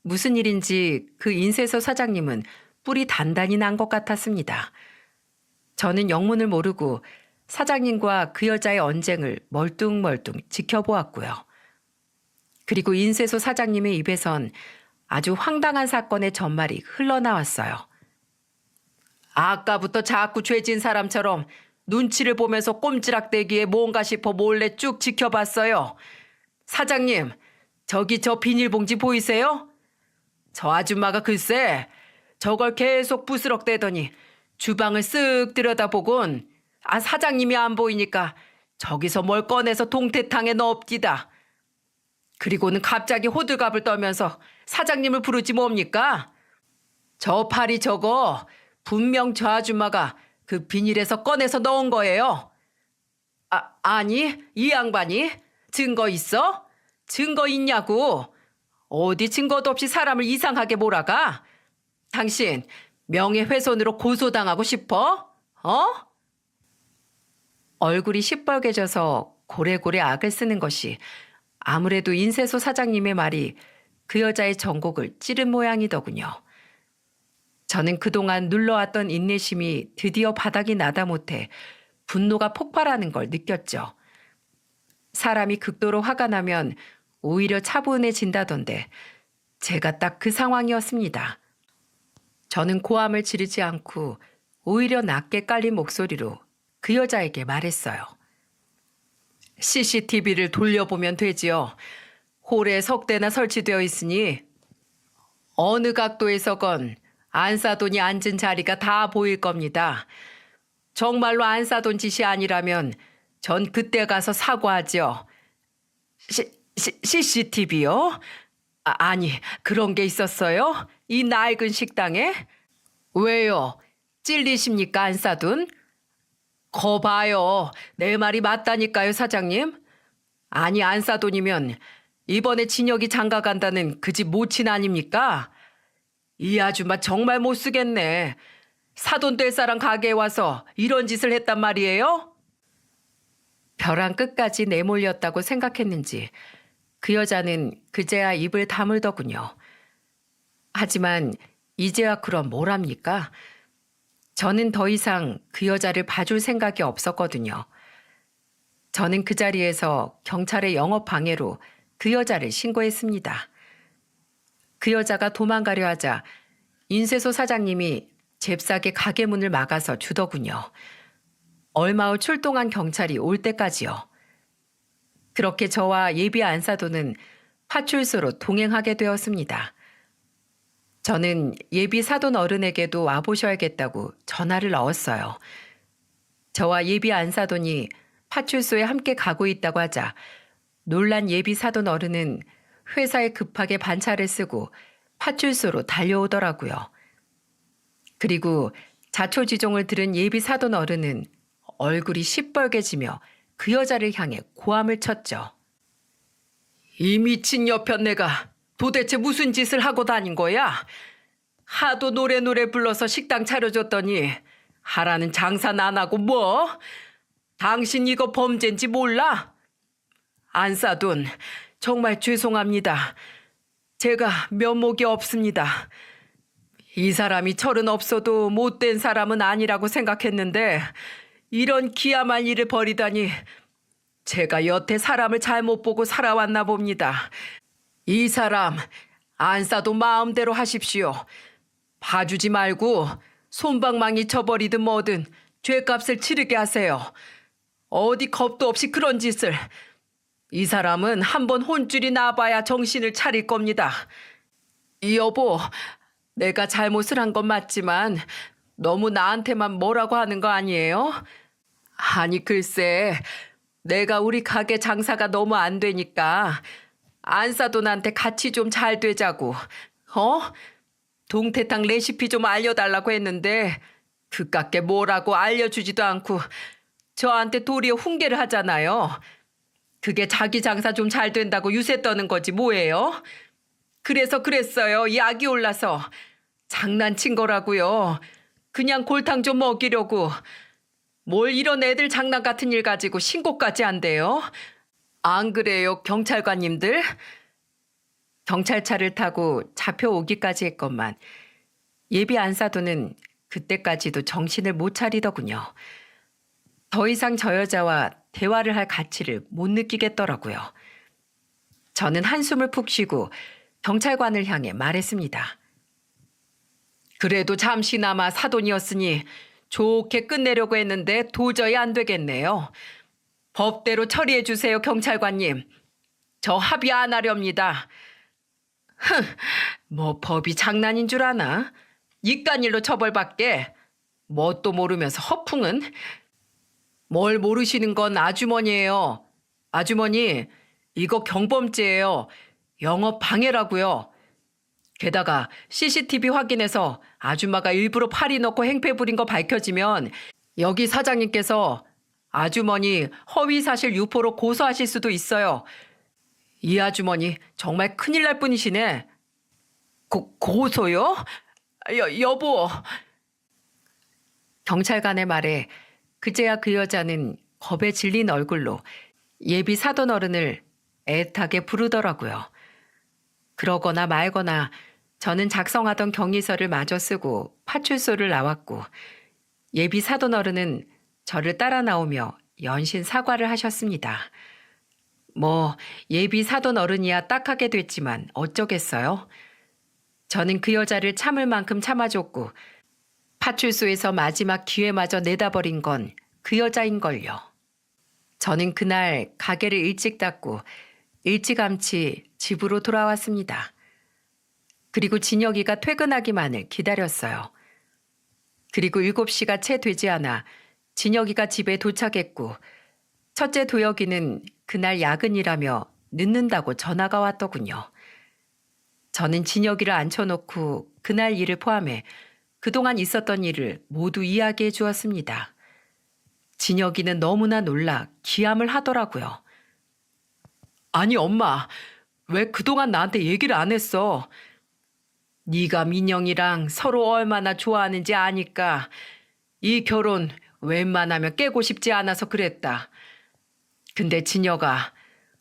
무슨 일인지 그 인쇄소 사장님은 뿔이 단단히 난 것 같았습니다. 저는 영문을 모르고 사장님과 그 여자의 언쟁을 멀뚱멀뚱 지켜보았고요. 그리고 인쇄소 사장님의 입에선 아주 황당한 사건의 전말이 흘러나왔어요. 아까부터 자꾸 죄진 사람처럼 눈치를 보면서 꼼지락대기에 뭔가 싶어 몰래 쭉 지켜봤어요. 사장님, 저기 저 비닐봉지 보이세요? 저 아줌마가 글쎄 저걸 계속 부스럭대더니 주방을 쓱 들여다보곤 사장님이 안 보이니까 저기서 뭘 꺼내서 동태탕에 넣읍디다. 그리고는 갑자기 호들갑을 떨면서 사장님을 부르지 뭡니까? 저 팔이 저거 분명 저 아줌마가 그 비닐에서 꺼내서 넣은 거예요. 아니 이 양반이 증거 있어? 증거 있냐고. 어디 증거도 없이 사람을 이상하게 몰아가? 당신 명예훼손으로 고소당하고 싶어? 어? 얼굴이 시뻘개져서 고래고래 악을 쓰는 것이 아무래도 인쇄소 사장님의 말이 그 여자의 전곡을 찌른 모양이더군요. 저는 그동안 눌러왔던 인내심이 드디어 바닥이 나다 못해 분노가 폭발하는 걸 느꼈죠. 사람이 극도로 화가 나면 오히려 차분해진다던데 제가 딱 그 상황이었습니다. 저는 고함을 지르지 않고 오히려 낮게 깔린 목소리로 그 여자에게 말했어요. CCTV를 돌려보면 되지요. 홀에 석대나 설치되어 있으니 어느 각도에서건 안사돈이 앉은 자리가 다 보일 겁니다. 정말로 안사돈 짓이 아니라면 전 그때 가서 사과하죠. CCTV요? 아니, 그런 게 있었어요? 이 낡은 식당에? 왜요? 찔리십니까, 안사돈? 거 봐요. 내 말이 맞다니까요, 사장님. 아니, 안사돈이면 이번에 진혁이 장가 간다는 그 집 모친 아닙니까? 이 아줌마 정말 못 쓰겠네. 사돈 될 사람 가게에 와서 이런 짓을 했단 말이에요? 벼랑 끝까지 내몰렸다고 생각했는지 그 여자는 그제야 입을 다물더군요. 하지만 이제야 그럼 뭘 합니까? 저는 더 이상 그 여자를 봐줄 생각이 없었거든요. 저는 그 자리에서 경찰의 영업 방해로 그 여자를 신고했습니다. 그 여자가 도망가려 하자 인쇄소 사장님이 잽싸게 가게 문을 막아서 주더군요. 얼마 후 출동한 경찰이 올 때까지요. 그렇게 저와 예비 안사돈은 파출소로 동행하게 되었습니다. 저는 예비 사돈 어른에게도 와보셔야겠다고 전화를 넣었어요. 저와 예비 안사돈이 파출소에 함께 가고 있다고 하자 놀란 예비 사돈 어른은 회사에 급하게 반차를 쓰고 파출소로 달려오더라고요. 그리고 자초지종을 들은 예비 사돈 어른은 얼굴이 시뻘개지며 그 여자를 향해 고함을 쳤죠. 이 미친 여편네가 도대체 무슨 짓을 하고 다닌 거야? 하도 노래 불러서 식당 차려줬더니 하라는 장사는 안 하고 뭐? 당신 이거 범죄인지 몰라? 안사돈, 정말 죄송합니다. 제가 면목이 없습니다. 이 사람이 철은 없어도 못된 사람은 아니라고 생각했는데 이런 기야만 일을 벌이다니. 제가 여태 사람을 잘못 보고 살아왔나 봅니다. 이 사람 안싸도 마음대로 하십시오. 봐주지 말고 솜방망이 쳐버리든 뭐든 죗값을 치르게 하세요. 어디 겁도 없이 그런 짓을. 이 사람은 한번 혼줄이 나봐야 정신을 차릴 겁니다. 이 여보, 내가 잘못을 한 건 맞지만 너무 나한테만 뭐라고 하는 거 아니에요? 아니 글쎄, 내가 우리 가게 장사가 너무 안 되니까 안사돈한테 같이 좀 잘 되자고, 동태탕 레시피 좀 알려달라고 했는데 그깟게 뭐라고 알려주지도 않고 저한테 도리어 훈계를 하잖아요. 그게 자기 장사 좀 잘 된다고 유세 떠는 거지 뭐예요? 그래서 그랬어요. 약이 올라서. 장난친 거라고요. 그냥 골탕 좀 먹이려고. 뭘 이런 애들 장난 같은 일 가지고 신고까지 한대요. 안 그래요, 경찰관님들? 경찰차를 타고 잡혀오기까지 했건만 예비 안사도는 그때까지도 정신을 못 차리더군요. 더 이상 저 여자와 대화를 할 가치를 못 느끼겠더라고요. 저는 한숨을 푹 쉬고 경찰관을 향해 말했습니다. 그래도 잠시나마 사돈이었으니 좋게 끝내려고 했는데 도저히 안 되겠네요. 법대로 처리해 주세요, 경찰관님. 저 합의 안 하렵니다. 뭐 법이 장난인 줄 아나? 이깟 일로 처벌받게. 뭣도 모르면서 허풍은? 뭘 모르시는 건 아주머니예요. 아주머니, 이거 경범죄예요. 영업 방해라고요. 게다가 CCTV 확인해서 아줌마가 일부러 팔이 넣고 행패 부린 거 밝혀지면 여기 사장님께서 아주머니 허위사실 유포로 고소하실 수도 있어요. 이 아주머니 정말 큰일 날 뿐이시네. 고소요? 여보. 경찰관의 말에 그제야 그 여자는 겁에 질린 얼굴로 예비 사돈 어른을 애타게 부르더라고요. 그러거나 말거나 저는 작성하던 경위서를 마저 쓰고 파출소를 나왔고 예비 사돈 어른은 저를 따라 나오며 연신 사과를 하셨습니다. 뭐 예비 사돈 어른이야 딱하게 됐지만 어쩌겠어요. 저는 그 여자를 참을 만큼 참아줬고 파출소에서 마지막 기회마저 내다버린 건 그 여자인걸요. 저는 그날 가게를 일찍 닫고 일찌감치 집으로 돌아왔습니다. 그리고 진혁이가 퇴근하기만을 기다렸어요. 그리고 7시가 채 되지 않아 진혁이가 집에 도착했고 첫째 도혁이는 그날 야근이라며 늦는다고 전화가 왔더군요. 저는 진혁이를 앉혀놓고 그날 일을 포함해 그동안 있었던 일을 모두 이야기해 주었습니다. 진혁이는 너무나 놀라 기함을 하더라고요. 아니 엄마, 왜 그동안 나한테 얘기를 안 했어? 네가 민영이랑 서로 얼마나 좋아하는지 아니까 이 결혼 웬만하면 깨고 싶지 않아서 그랬다. 근데 진혁아,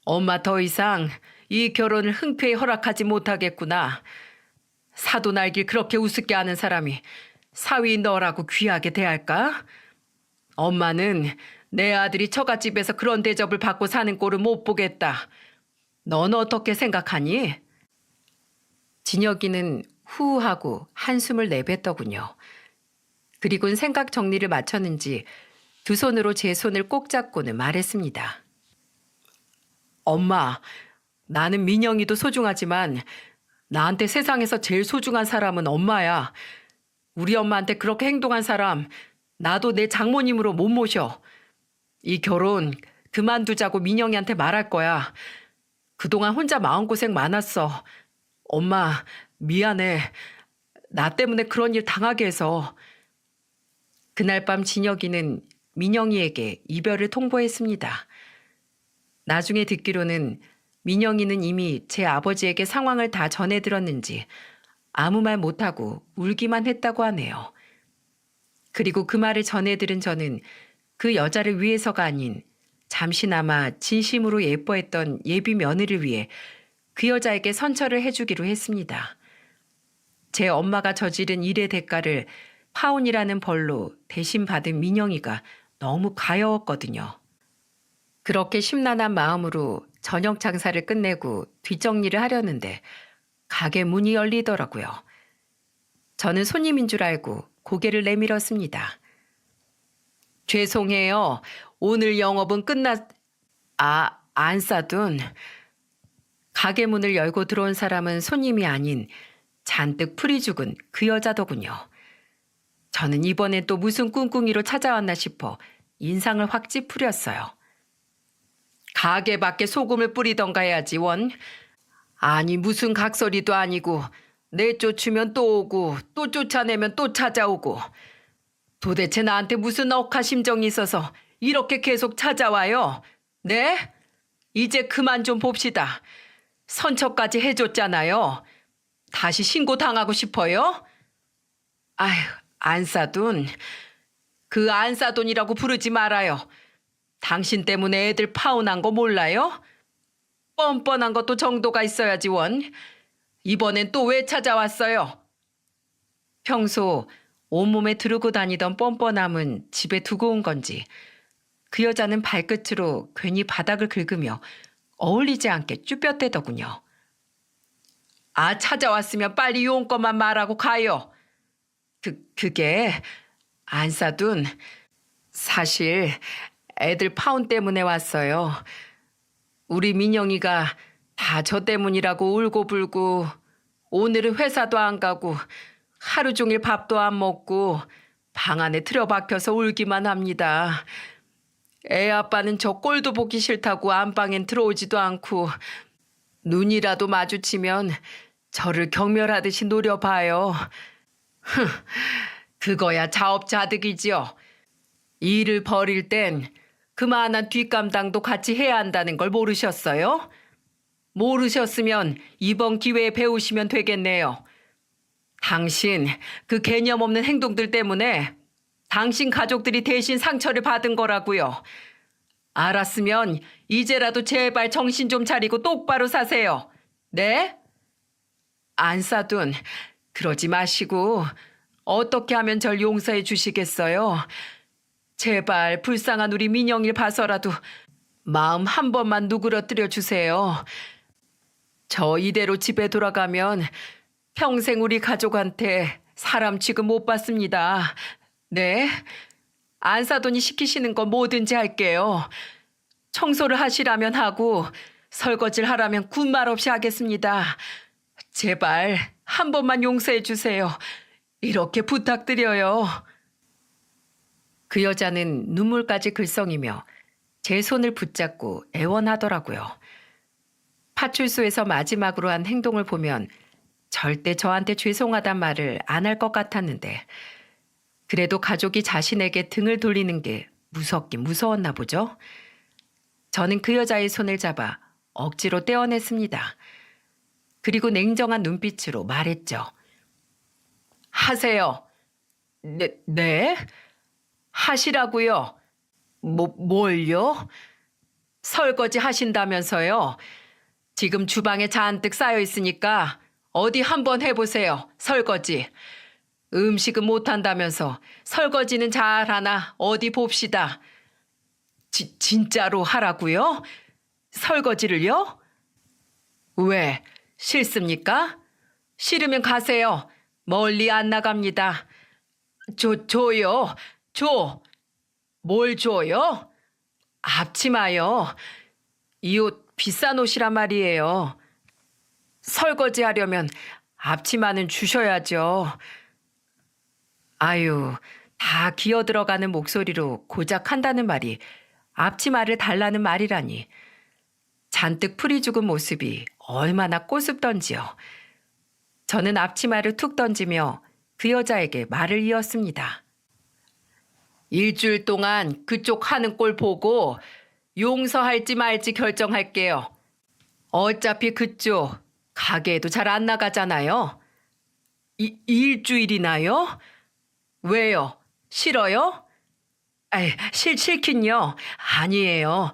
엄마 더 이상 이 결혼을 흔쾌히 허락하지 못하겠구나. 사돈 알길 그렇게 우습게 하는 사람이 사위 너라고 귀하게 대할까? 엄마는 내 아들이 처갓집에서 그런 대접을 받고 사는 꼴을 못 보겠다. 넌 어떻게 생각하니? 진혁이는 후하고 한숨을 내뱉더군요. 그리고는 생각 정리를 마쳤는지 두 손으로 제 손을 꼭 잡고는 말했습니다. 엄마, 나는 민영이도 소중하지만 나한테 세상에서 제일 소중한 사람은 엄마야. 우리 엄마한테 그렇게 행동한 사람 나도 내 장모님으로 못 모셔. 이 결혼 그만두자고 민영이한테 말할 거야. 그동안 혼자 마음고생 많았어. 엄마 미안해. 나 때문에 그런 일 당하게 해서. 그날 밤 진혁이는 민영이에게 이별을 통보했습니다. 나중에 듣기로는 민영이는 이미 제 아버지에게 상황을 다 전해 들었는지 아무 말 못하고 울기만 했다고 하네요. 그리고 그 말을 전해 들은 저는 그 여자를 위해서가 아닌 잠시나마 진심으로 예뻐했던 예비 며느리를 위해 그 여자에게 선처를 해주기로 했습니다. 제 엄마가 저지른 일의 대가를 파혼이라는 벌로 대신 받은 민영이가 너무 가여웠거든요. 그렇게 심란한 마음으로 저녁 장사를 끝내고 뒷정리를 하려는데 가게 문이 열리더라고요. 저는 손님인 줄 알고 고개를 내밀었습니다. 죄송해요. 오늘 영업은 안 싸둔. 가게 문을 열고 들어온 사람은 손님이 아닌 잔뜩 풀이 죽은 그 여자더군요. 저는 이번엔 또 무슨 꿍꿍이로 찾아왔나 싶어 인상을 확 찌푸렸어요. 가게 밖에 소금을 뿌리던가 해야지 원. 아니 무슨 각설이도 아니고 내쫓으면 또 오고 또 쫓아내면 또 찾아오고 도대체 나한테 무슨 억하 심정이 있어서 이렇게 계속 찾아와요? 네? 이제 그만 좀 봅시다. 선처까지 해줬잖아요. 다시 신고당하고 싶어요? 아휴, 안사돈. 그 안사돈이라고 부르지 말아요. 당신 때문에 애들 파혼한 거 몰라요? 뻔뻔한 것도 정도가 있어야지 원. 이번엔 또 왜 찾아왔어요? 평소 온몸에 두르고 다니던 뻔뻔함은 집에 두고 온 건지 그 여자는 발끝으로 괜히 바닥을 긁으며 어울리지 않게 쭈뼛대더군요. 아, 찾아왔으면 빨리 용건만 말하고 가요. 그게 안사둔. 사실 애들 파혼 때문에 왔어요. 우리 민영이가 다 저 때문이라고 울고불고 오늘은 회사도 안 가고 하루 종일 밥도 안 먹고 방 안에 틀어박혀서 울기만 합니다. 애 아빠는 저 꼴도 보기 싫다고 안방엔 들어오지도 않고 눈이라도 마주치면 저를 경멸하듯이 노려봐요. 그거야 자업자득이지요. 일을 벌일 땐 그만한 뒷감당도 같이 해야 한다는 걸 모르셨어요? 모르셨으면 이번 기회에 배우시면 되겠네요. 당신 그 개념 없는 행동들 때문에 당신 가족들이 대신 상처를 받은 거라고요. 알았으면 이제라도 제발 정신 좀 차리고 똑바로 사세요. 네? 안사돈, 그러지 마시고 어떻게 하면 절 용서해 주시겠어요? 제발 불쌍한 우리 민영이를 봐서라도 마음 한 번만 누그러뜨려 주세요. 저 이대로 집에 돌아가면 평생 우리 가족한테 사람 취급 못 받습니다. 네? 안사돈이 시키시는 거 뭐든지 할게요. 청소를 하시라면 하고 설거지를 하라면 군말 없이 하겠습니다. 제발 한 번만 용서해 주세요. 이렇게 부탁드려요. 그 여자는 눈물까지 글썽이며 제 손을 붙잡고 애원하더라고요. 파출소에서 마지막으로 한 행동을 보면 절대 저한테 죄송하단 말을 안 할 것 같았는데 그래도 가족이 자신에게 등을 돌리는 게 무섭긴 무서웠나 보죠. 저는 그 여자의 손을 잡아 억지로 떼어냈습니다. 그리고 냉정한 눈빛으로 말했죠. 하세요. 네? 하시라고요. 뭘요? 설거지 하신다면서요. 지금 주방에 잔뜩 쌓여 있으니까 어디 한번 해보세요. 설거지. 음식은 못한다면서 설거지는 잘하나 어디 봅시다. 진짜로 하라고요? 설거지를요? 왜? 싫습니까? 싫으면 가세요. 멀리 안 나갑니다. 줘요. 줘. 뭘 줘요? 앞치마요. 이 옷 비싼 옷이란 말이에요. 설거지 하려면 앞치마는 주셔야죠. 아유, 다 기어 들어가는 목소리로 고작 한다는 말이 앞치마를 달라는 말이라니. 잔뜩 풀이 죽은 모습이 얼마나 꼬숩던지요. 저는 앞치마를 툭 던지며 그 여자에게 말을 이었습니다. 일주일 동안 그쪽 하는 꼴 보고 용서할지 말지 결정할게요. 어차피 그쪽 가게에도 잘 안 나가잖아요. 일주일이나요? 왜요? 싫어요? 싫긴요. 아니에요.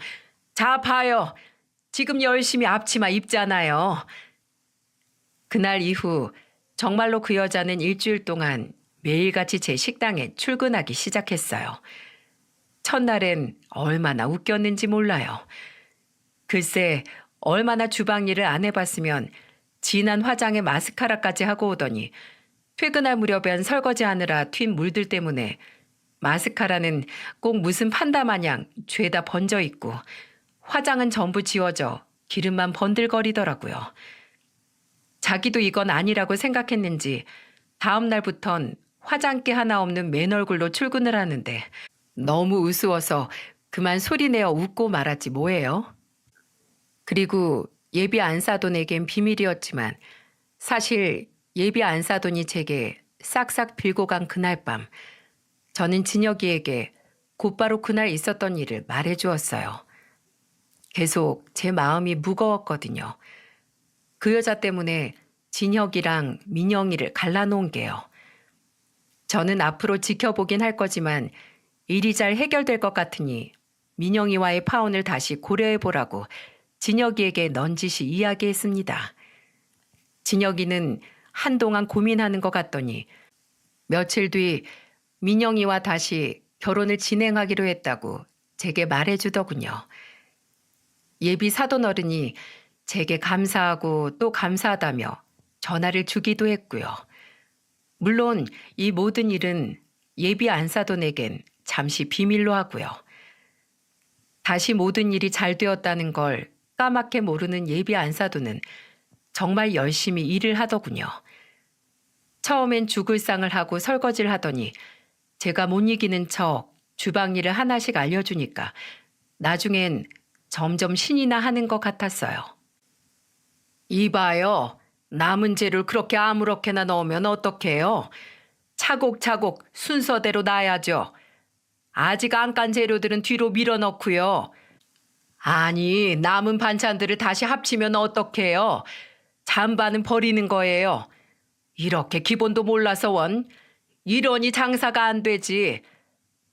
자, 봐요. 지금 열심히 앞치마 입잖아요. 그날 이후 정말로 그 여자는 일주일 동안 매일같이 제 식당에 출근하기 시작했어요. 첫날엔 얼마나 웃겼는지 몰라요. 글쎄, 얼마나 주방 일을 안 해봤으면 진한 화장에 마스카라까지 하고 오더니 퇴근할 무렵엔 설거지하느라 튄 물들 때문에 마스카라는 꼭 무슨 판다 마냥 죄다 번져 있고 화장은 전부 지워져 기름만 번들거리더라고요. 자기도 이건 아니라고 생각했는지 다음 날부턴 화장기 하나 없는 맨 얼굴로 출근을 하는데 너무 우스워서 그만 소리내어 웃고 말았지 뭐예요. 그리고 예비 안사돈에겐 비밀이었지만 사실 예비 안사돈이 제게 싹싹 빌고 간 그날 밤 저는 진혁이에게 곧바로 그날 있었던 일을 말해 주었어요. 계속 제 마음이 무거웠거든요. 그 여자 때문에 진혁이랑 민영이를 갈라놓은 게요. 저는 앞으로 지켜보긴 할 거지만 일이 잘 해결될 것 같으니 민영이와의 파혼을 다시 고려해보라고 진혁이에게 넌지시 이야기했습니다. 진혁이는 한동안 고민하는 것 같더니 며칠 뒤 민영이와 다시 결혼을 진행하기로 했다고 제게 말해주더군요. 예비 사돈 어른이 제게 감사하고 또 감사하다며 전화를 주기도 했고요. 물론 이 모든 일은 예비 안사돈에겐 잠시 비밀로 하고요. 다시 모든 일이 잘 되었다는 걸 까맣게 모르는 예비 안사돈은 정말 열심히 일을 하더군요. 처음엔 죽을 상을 하고 설거지를 하더니 제가 못 이기는 척 주방 일을 하나씩 알려주니까 나중엔 점점 신이나 하는 것 같았어요. 이봐요. 남은 재료를 그렇게 아무렇게나 넣으면 어떡해요? 차곡차곡 순서대로 놔야죠. 아직 안 깐 재료들은 뒤로 밀어넣고요. 아니, 남은 반찬들을 다시 합치면 어떡해요? 잔반은 버리는 거예요. 이렇게 기본도 몰라서 원. 이러니 장사가 안 되지.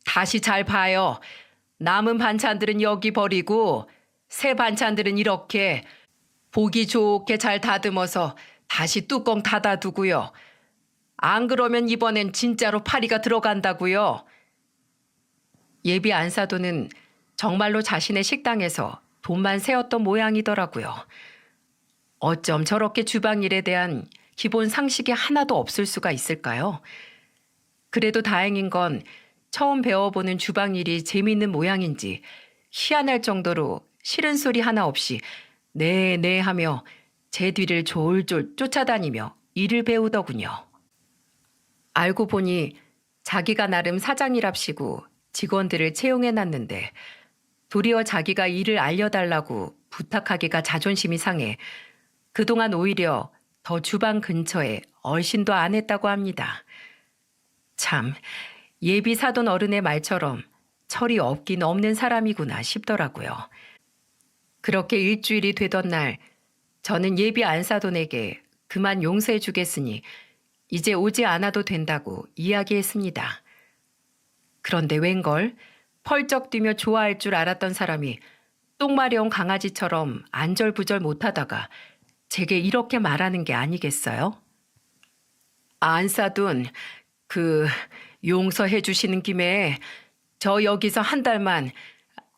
다시 잘 봐요. 남은 반찬들은 여기 버리고 새 반찬들은 이렇게 보기 좋게 잘 다듬어서 다시 뚜껑 닫아두고요. 안 그러면 이번엔 진짜로 파리가 들어간다고요. 예비 안사돈은 정말로 자신의 식당에서 돈만 세웠던 모양이더라고요. 어쩜 저렇게 주방일에 대한 기본 상식이 하나도 없을 수가 있을까요? 그래도 다행인 건 처음 배워보는 주방일이 재미있는 모양인지 희한할 정도로 싫은 소리 하나 없이 네 하며 제 뒤를 졸졸 쫓아다니며 일을 배우더군요. 알고 보니 자기가 나름 사장이랍시고 직원들을 채용해놨는데 도리어 자기가 일을 알려달라고 부탁하기가 자존심이 상해 그동안 오히려 더 주방 근처에 얼씬도 안 했다고 합니다. 참, 예비 사돈 어른의 말처럼 철이 없긴 없는 사람이구나 싶더라고요. 그렇게 일주일이 되던 날 저는 예비 안사돈에게 그만 용서해 주겠으니 이제 오지 않아도 된다고 이야기했습니다. 그런데 웬걸 펄쩍 뛰며 좋아할 줄 알았던 사람이 똥마려운 강아지처럼 안절부절 못하다가 제게 이렇게 말하는 게 아니겠어요? 안사돈, 용서해 주시는 김에 저 여기서 한 달만,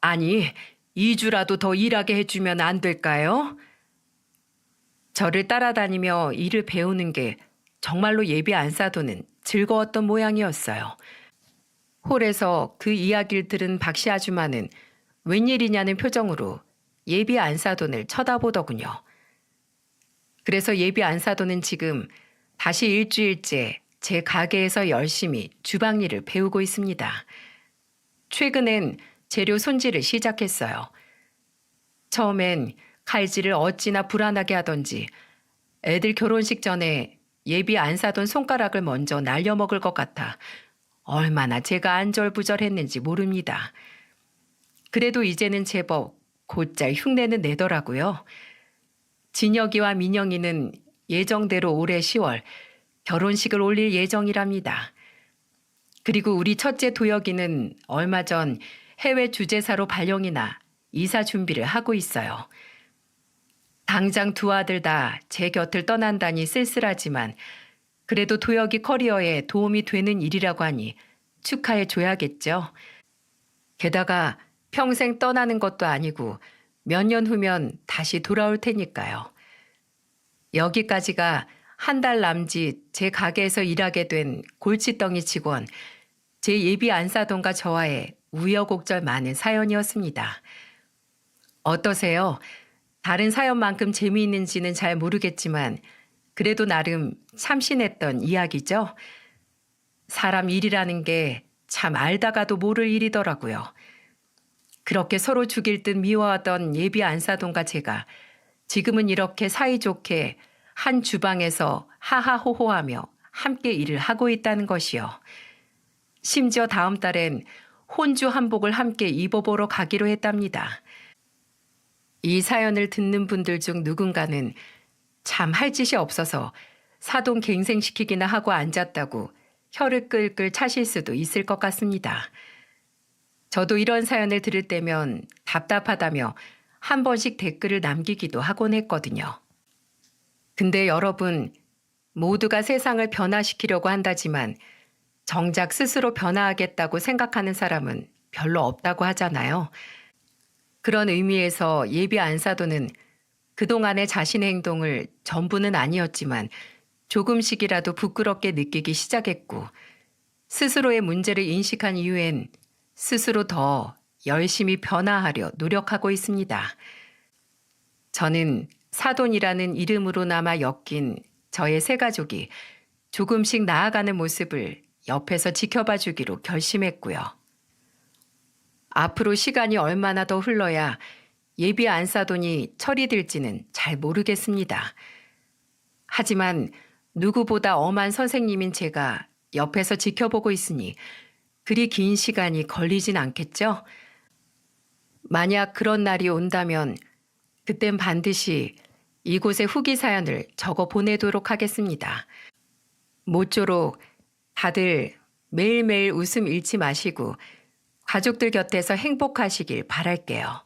아니 2주라도 더 일하게 해주면 안 될까요? 저를 따라다니며 일을 배우는 게 정말로 예비 안사돈은 즐거웠던 모양이었어요. 홀에서 그 이야기를 들은 박씨 아줌마는 웬일이냐는 표정으로 예비 안사돈을 쳐다보더군요. 그래서 예비 안사돈은 지금 다시 일주일째 제 가게에서 열심히 주방 일을 배우고 있습니다. 최근엔 재료 손질을 시작했어요. 처음엔 칼질을 어찌나 불안하게 하던지 애들 결혼식 전에 예비 안사돈 손가락을 먼저 날려먹을 것 같아 얼마나 제가 안절부절했는지 모릅니다. 그래도 이제는 제법 곧잘 흉내는 내더라고요. 진혁이와 민영이는 예정대로 올해 10월 결혼식을 올릴 예정이랍니다. 그리고 우리 첫째 도혁이는 얼마 전 해외 주재사로 발령이나 이사 준비를 하고 있어요. 당장 두 아들 다 제 곁을 떠난다니 쓸쓸하지만 그래도 도혁이 커리어에 도움이 되는 일이라고 하니 축하해 줘야겠죠. 게다가 평생 떠나는 것도 아니고 몇 년 후면 다시 돌아올 테니까요. 여기까지가 한 달 남짓 제 가게에서 일하게 된 골칫덩이 직원, 제 예비 안사돈과 저와의 우여곡절 많은 사연이었습니다. 어떠세요? 다른 사연만큼 재미있는지는 잘 모르겠지만 그래도 나름 참신했던 이야기죠? 사람 일이라는 게 참 알다가도 모를 일이더라고요. 그렇게 서로 죽일 듯 미워하던 예비 안사돈과 제가 지금은 이렇게 사이좋게 한 주방에서 하하호호하며 함께 일을 하고 있다는 것이요. 심지어 다음 달엔 혼주 한복을 함께 입어보러 가기로 했답니다. 이 사연을 듣는 분들 중 누군가는 참 할 짓이 없어서 사돈 갱생시키기나 하고 앉았다고 혀를 끌끌 차실 수도 있을 것 같습니다. 저도 이런 사연을 들을 때면 답답하다며 한 번씩 댓글을 남기기도 하곤 했거든요. 근데 여러분, 모두가 세상을 변화시키려고 한다지만 정작 스스로 변화하겠다고 생각하는 사람은 별로 없다고 하잖아요. 그런 의미에서 예비 안사도는 그동안의 자신의 행동을 전부는 아니었지만 조금씩이라도 부끄럽게 느끼기 시작했고 스스로의 문제를 인식한 이후엔 스스로 더 열심히 변화하려 노력하고 있습니다. 저는 사돈이라는 이름으로나마 엮인 저의 세 가족이 조금씩 나아가는 모습을 옆에서 지켜봐 주기로 결심했고요. 앞으로 시간이 얼마나 더 흘러야 예비 안사돈이 처리될지는 잘 모르겠습니다. 하지만 누구보다 엄한 선생님인 제가 옆에서 지켜보고 있으니 그리 긴 시간이 걸리진 않겠죠? 만약 그런 날이 온다면 그땐 반드시 이곳에 후기 사연을 적어 보내도록 하겠습니다. 모쪼록 다들 매일매일 웃음 잃지 마시고 가족들 곁에서 행복하시길 바랄게요.